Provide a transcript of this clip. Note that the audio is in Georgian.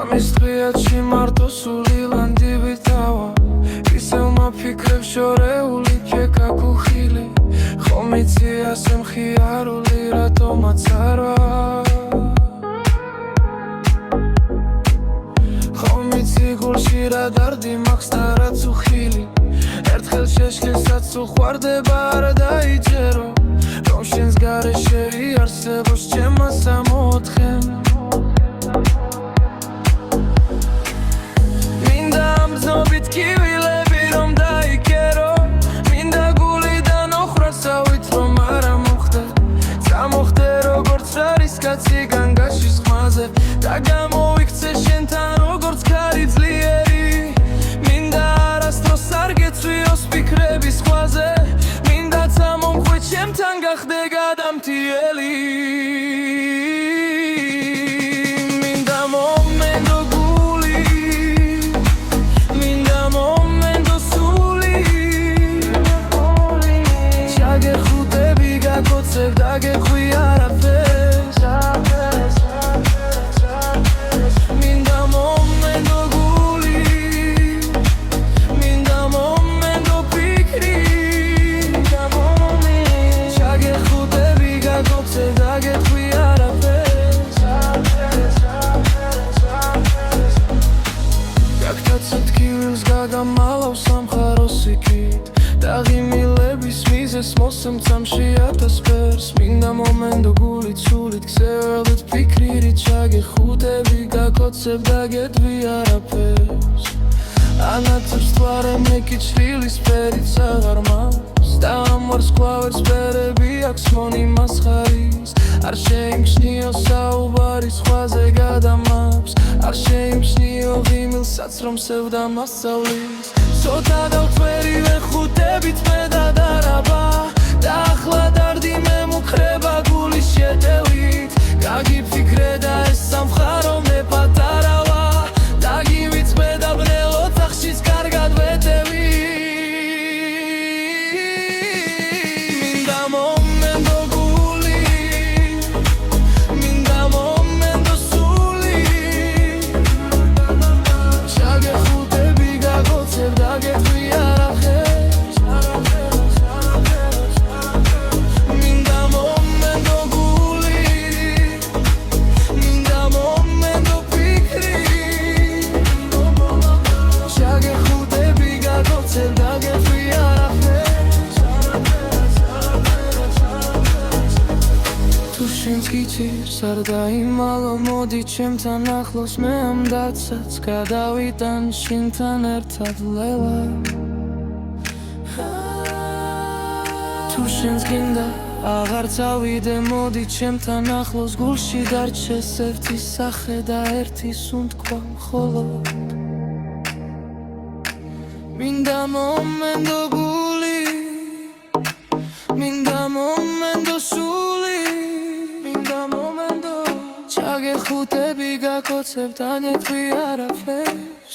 ამის დღეებში მარტო სული ლანდი ვიტავა ისევ მაფიქრებ შორეული ქეკაკუხილი ხომ იცი ასე მხიარული რატომაც არ ვარ ხომ იცი გულში რა დარდი მაქვს და რაც უხილი ერთხელ შეშლილსაც უყვარდება არ დაიჯერო რომ შენს გარეშე იარსებოს ჩემმა სამოთხემ მინდა ამბზნობით კივილები რომ დაიქერო მინდა გულიდან ოხრასავით რომ არა მოხდე წამოხდე როგორც არის კაცი განგაშის ხმაზე და გამოვიქცე შენთან როგორც ქარი ძლიერი მინდა არასდროს არ გეცვიოს ფიქრები სხვაზე მინდა წამომხვი ჩემთან გახდე გადამთიელი მინდა მომენტო გული მინდა მომენტო სული ჩაგეხუტები გაკოცებ დაგეხვი არაფერს მინდა მომენტო გული მინდა მომენტო ფიქრი ჩაგეხუტები გაკოცებ დაგეხვი არაფერს გაკაცოთ კივილს გაგამალავ სამხაროს იქით და ღიმილების მიზეს მოსემცამში ათასფერს მინდა მომენტო გულით სულით ქსეველდეთ ფიქრით ჩაგეხუტები გაკოცებ დაგედვი არაფერს ანათებს თვარე მეკი ჩრილის ფერიც აღარ მაქვს და ამ ვარსკვლავებს ფერები აქვს მონი მასხარის არ შეიმჩნიო საუბარი სხვაზე გადამაქვს არ შეიმჩნიო ღიმილსაც რომ სევდა მასწავლის ცოტა დავთვერივე ხუტებით მე დადარაბა და ახლა დარდი მე მუქრება გულის შეტევით გაგიფიქრე და ეს სამხარო მე პატარავა დაგივიწვე და ბრელ ოთახშიც კარგად ვეტევი მინდა მომენტო გული მინდა მომენტო სული ჩაგეხუტები გაგოცებ დაგეხვი არაფერს მინდა მომენტო გული მინდა მომენტო ფიქრი ჩაგეხუტები გაგოცებ დაგეხვი არაფერს თუ შენს გიჩირს არ დაიმალო მოდი ჩემთან ახლოს მე ამ დაცაც გადავიტან შენთან ერთად ლელა თუ შენს გინდა აღარ წავიდე მოდი ჩემთან ახლოს გულში დარჩეს ერთი სახე და ერთი სუნთქვა მხოლოდ მინდა მომენტო გული მინდა მომენტო სული მინდა მომენტო ჩაგეხუტები გაკოცებ დაგეხვი არაფერს